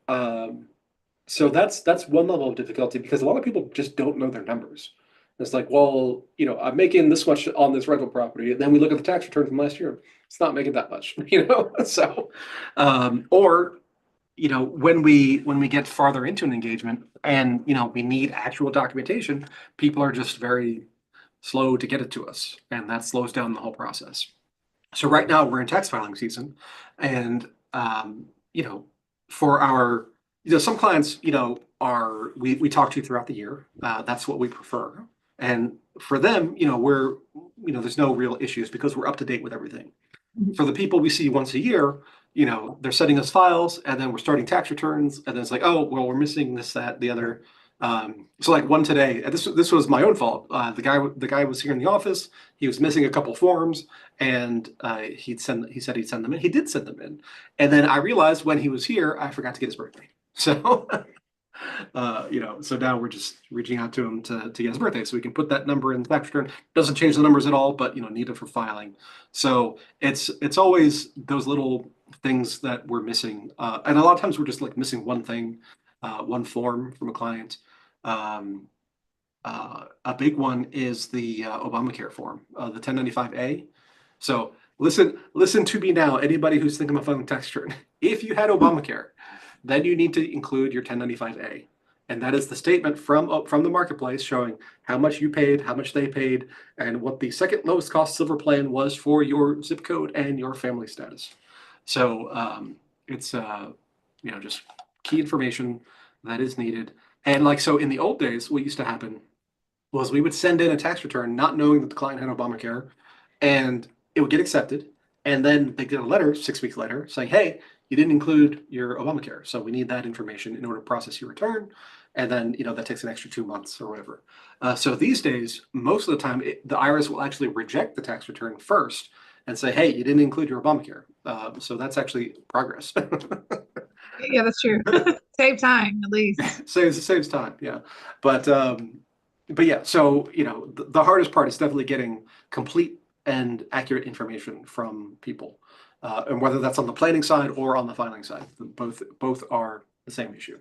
um, so that's one level of difficulty because a lot of people just don't know their numbers. It's like, well, I'm making this much on this rental property, and then we look at the tax return from last year. It's not making that much, So, or when we get farther into an engagement and we need actual documentation, people are just very slow to get it to us, and that slows down the whole process. So right now we're in tax filing season, and for our some clients we talk to throughout the year. That's what we prefer, and for them we're there's no real issues because we're up to date with everything. For the people we see once a year, they're sending us files, and then we're starting tax returns, and then it's like, oh, well, we're missing this, that, the other. So like one today, this was my own fault. The guy was here in the office. He was missing a couple forms, and he said he'd send them in. He did send them in, and then I realized when he was here, I forgot to get his birthday. So so now we're just reaching out to him to get his birthday, so we can put that number in the tax return. Doesn't change the numbers at all, but need it for filing. So it's always those little things that we're missing, and a lot of times we're just like missing one thing, one form from a client. A big one is the Obamacare form, the 1095A. So listen to me now, anybody who's thinking about filing tax return. If you had Obamacare, then you need to include your 1095A. And that is the statement from the marketplace showing how much you paid, how much they paid, and what the second lowest cost silver plan was for your zip code and your family status. So it's just key information that is needed. And so in the old days, what used to happen was we would send in a tax return not knowing that the client had Obamacare, and it would get accepted. And then they get a letter 6 weeks later saying, hey, you didn't include your Obamacare, so we need that information in order to process your return. And then that takes an extra 2 months or whatever. So these days, most of the time, the IRS will actually reject the tax return first and say, hey, you didn't include your Obamacare. So that's actually progress. Yeah, that's true. Save time at least. Saves time, yeah. But yeah, so the hardest part is definitely getting complete and accurate information from people, and whether that's on the planning side or on the filing side, both are the same issue.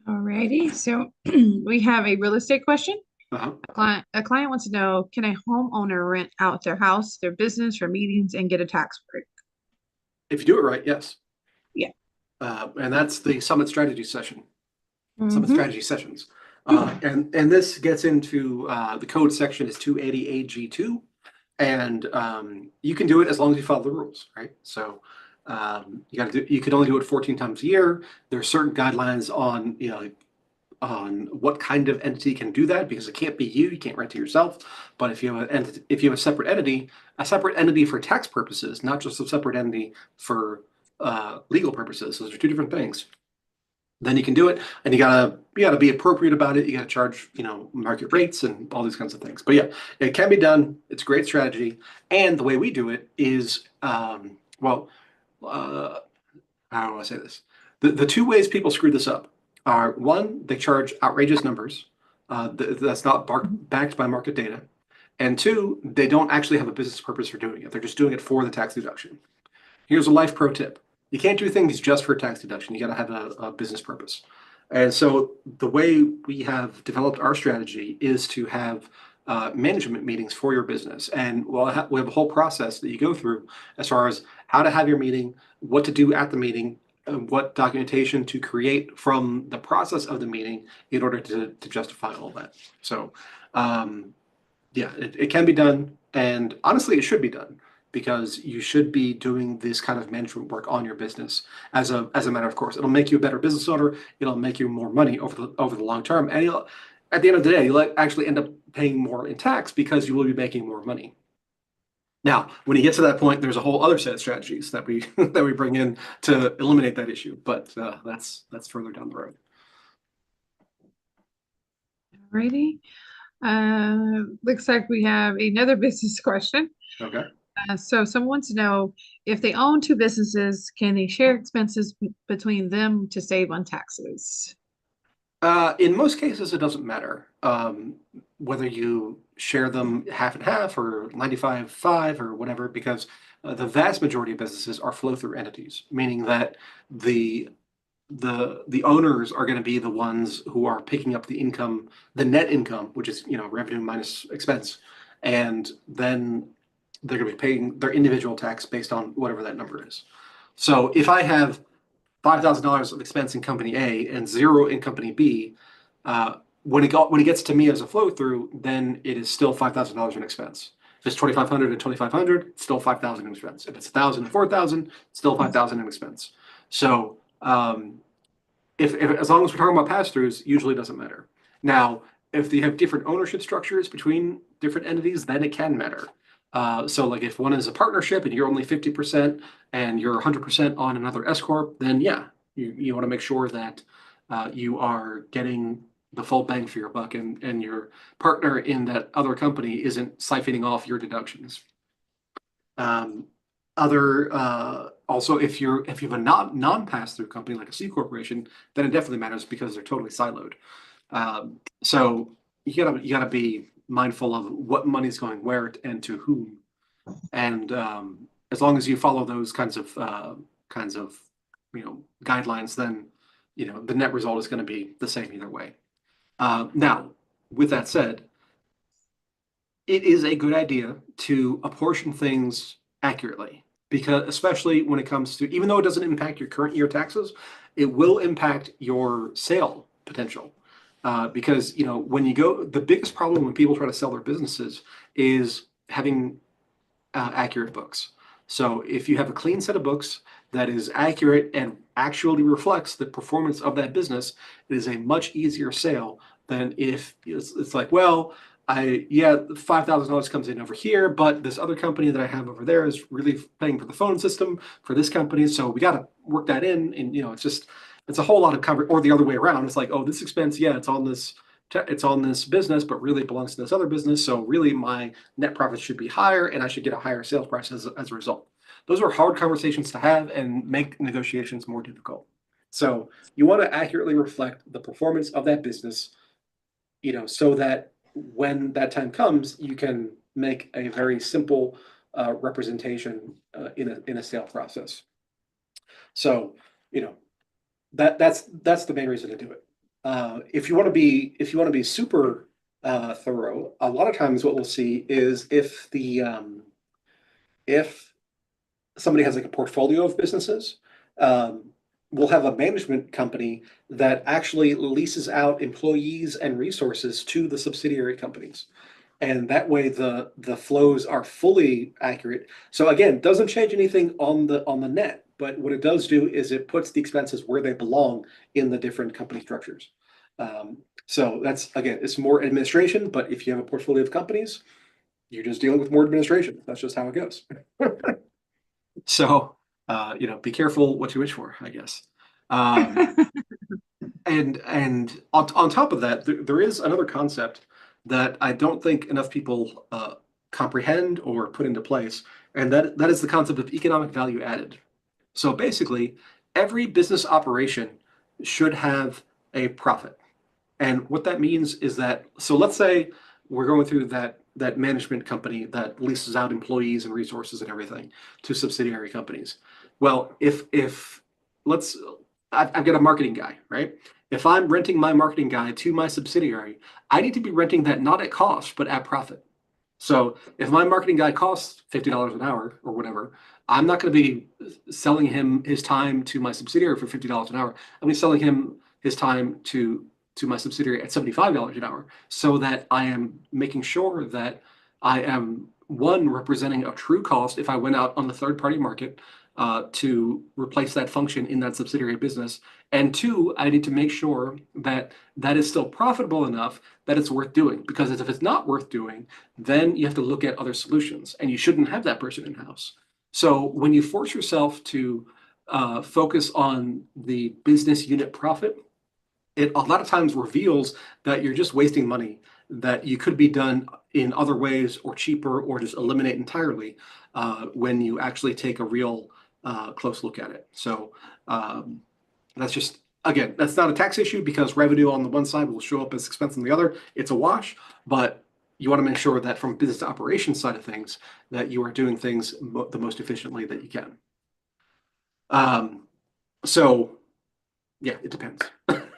Alrighty, so we have a real estate question. Uh-huh. A client wants to know, can a homeowner rent out their house, their business for meetings and get a tax break? If you do it right, yes. Yeah. And that's the Summit Strategy session. Summit Mhm. Strategy sessions. And this gets into the code section is 280 AG2, and you can do it as long as you follow the rules, right? So you can only do it 14 times a year. There are certain guidelines on what kind of entity can do that, because it can't be you can't rent to yourself. But if you have a separate entity for tax purposes, not just a separate entity for legal purposes, those are two different things, then you can do it. And you gotta be appropriate about it. You gotta charge market rates and all these kinds of things. But yeah, it can be done. It's a great strategy. And the way we do it is well, how do I say this? The two ways people screw this up are, one, they charge outrageous numbers that's not backed by market data, and two, they don't actually have a business purpose for doing it. They're just doing it for the tax deduction. Here's a life pro tip: you can't do things just for tax deduction. You got to have a business purpose. And so the way we have developed our strategy is to have management meetings for your business. And we have a whole process that you go through as far as how to have your meeting, what to do at the meeting, what documentation to create from the process of the meeting in order to justify all that. So yeah, it can be done, and honestly, it should be done. because you should be doing this kind of management work on your business as a matter of course. It'll make you a better business owner. It'll make you more money over the long term, and you'll, at the end of the day, you'll actually end up paying more in tax because you will be making more money. Now, when you get to that point, there's a whole other set of strategies that we that we bring in to eliminate that issue, but that's further down the road. Alrighty. Looks like we have another business question. Okay. So someone wants to know if they own two businesses, can they share expenses between them to save on taxes? In most cases, it doesn't matter whether you share them half and half or 95-5 or whatever, because the vast majority of businesses are flow-through entities, meaning that the the owners are going to be the ones who are picking up the income, the net income, which is revenue minus expense, and then they're going to be paying their individual tax based on whatever that number is. So if I have $5,000 of expense in company A and zero in company B, when it gets to me as a flow through, then it is still $5,000 in expense. If it's 2,500 and 2,500, it's still 5,000 in expense. If it's 1,000 and 4,000, still 5,000 in expense. So if as long as we're talking about pass-throughs, usually doesn't matter. Now, if you have different ownership structures between different entities, then it can matter. So like if one is a partnership and you're only 50% and you're 100% on another S corp, then yeah, you want to make sure that you are getting the full bang for your buck, and your partner in that other company isn't siphoning off your deductions. Also, if you have a non pass-through company like a C corporation, then it definitely matters because they're totally siloed. So you gotta be mindful of what money's going where and to whom, and as long as you follow those kinds of guidelines, then the net result is going to be the same either way. Now, with that said, it is a good idea to apportion things accurately, because especially when it comes to, even though it doesn't impact your current year taxes, it will impact your sale potential. Because when you go, the biggest problem when people try to sell their businesses is having accurate books. So if you have a clean set of books that is accurate and actually reflects the performance of that business, it is a much easier sale than if it's like, well, $5,000 comes in over here, but this other company that I have over there is really paying for the phone system for this company, so we got to work that in, and it's a whole lot of cover, or the other way around. It's like, oh, this expense, yeah, it's on this business, but really it belongs to this other business. So really my net profit should be higher and I should get a higher sales price as a result. Those are hard conversations to have and make negotiations more difficult. So you want to accurately reflect the performance of that business, so that when that time comes, you can make a very simple representation in a sale process. So, that's the main reason to do it. If you want to be super thorough, a lot of times what we'll see is if somebody has like a portfolio of businesses, we'll have a management company that actually leases out employees and resources to the subsidiary companies. And that way the flows are fully accurate. So again, doesn't change anything on the net, but what it does do is it puts the expenses where they belong in the different company structures. So that's, again, it's more administration, but if you have a portfolio of companies, you're just dealing with more administration. That's just how it goes. So, be careful what you wish for, I guess. And on top of that, there is another concept that I don't think enough people comprehend or put into place, and that is the concept of economic value added. So basically, every business operation should have a profit. And what that means is that, so let's say we're going through that management company that leases out employees and resources and everything to subsidiary companies. Well, if I've got a marketing guy, right? If I'm renting my marketing guy to my subsidiary, I need to be renting that not at cost, but at profit. So if my marketing guy costs $50 an hour or whatever, I'm not going to be selling him his time to my subsidiary for $50 an hour. I'm going to be selling him his time to my subsidiary at $75 an hour, so that I am making sure that I am one, representing a true cost if I went out on the third-party market to replace that function in that subsidiary business. And two, I need to make sure that that is still profitable enough that it's worth doing. Because if it's not worth doing, then you have to look at other solutions, and you shouldn't have that person in-house. So when you force yourself to focus on the business unit profit, it a lot of times reveals that you're just wasting money that you could be done in other ways or cheaper or just eliminate entirely when you actually take a real close look at it. So that's just, again, that's not a tax issue because revenue on the one side will show up as expense on the other. It's a wash, but you want to make sure that from business operations side of things, that you are doing things the most efficiently that you can. So yeah, it depends.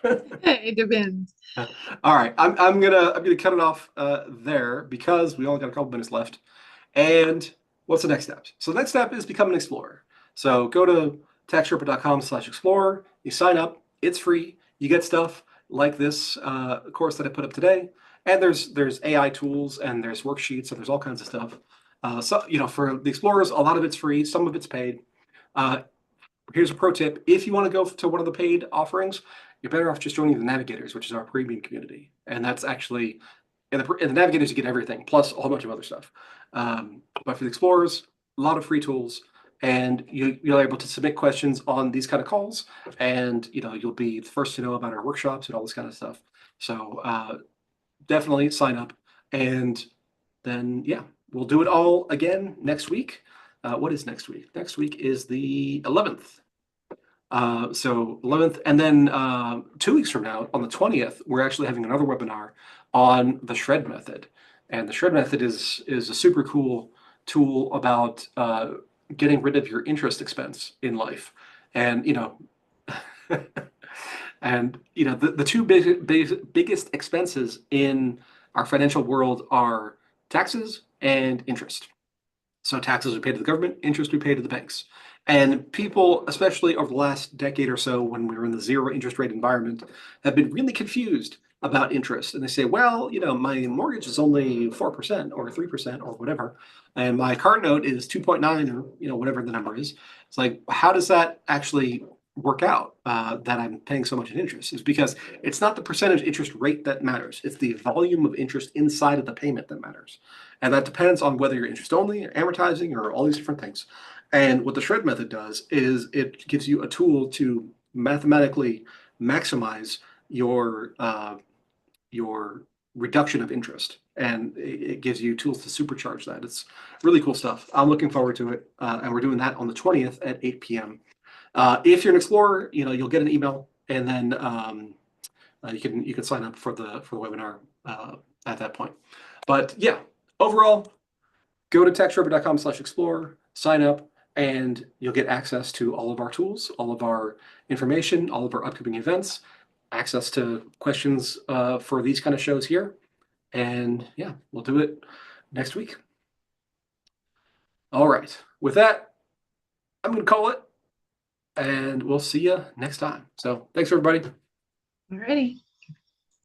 It depends. All right, I'm gonna cut it off there because we only got a couple minutes left. And what's the next step? So the next step is become an explorer. So go to taxsherpa.com/explorer. You sign up. It's free. You get stuff like this course that I put up today. And there's AI tools and there's worksheets and there's all kinds of stuff. So for the explorers, a lot of it's free. Some of it's paid. Here's a pro tip. If you want to go to one of the paid offerings, you're better off just joining the Navigators, which is our premium community. And that's actually, in the Navigators, you get everything, plus a whole bunch of other stuff. But for the Explorers, a lot of free tools. And you're able to submit questions on these kind of calls. And you'll be the first to know about our workshops and all this kind of stuff. So definitely sign up. And then, yeah, we'll do it all again next week. What is next week? Next week is the 11th. So 11th, and then 2 weeks from now, on the 20th, we're actually having another webinar on the shred method. And the shred method is a super cool tool about getting rid of your interest expense in life. And and the two biggest expenses in our financial world are taxes and interest. So taxes we pay to the government, interest we pay to the banks. And people, especially over the last decade or so, when we were in the zero interest rate environment, have been really confused about interest. And they say, well, my mortgage is only 4% or 3% or whatever, and my car note is 2.9 or whatever the number is. It's like, how does that actually work out that I'm paying so much in interest? Is because it's not the percentage interest rate that matters. It's the volume of interest inside of the payment that matters. And that depends on whether you're interest only, or amortizing, or all these different things. And what the shred method does is it gives you a tool to mathematically maximize your reduction of interest. And it gives you tools to supercharge that. It's really cool stuff. I'm looking forward to it. And we're doing that on the 20th at 8 p.m. If you're an explorer, you'll get an email, and then you can sign up for the webinar at that point. But yeah, overall, go to taxsherpa.com/explorer, sign up, and you'll get access to all of our tools, all of our information, all of our upcoming events, access to questions for these kind of shows here. And yeah, we'll do it next week. All right. With that, I'm going to call it, and we'll see you next time. So thanks, everybody. Alrighty.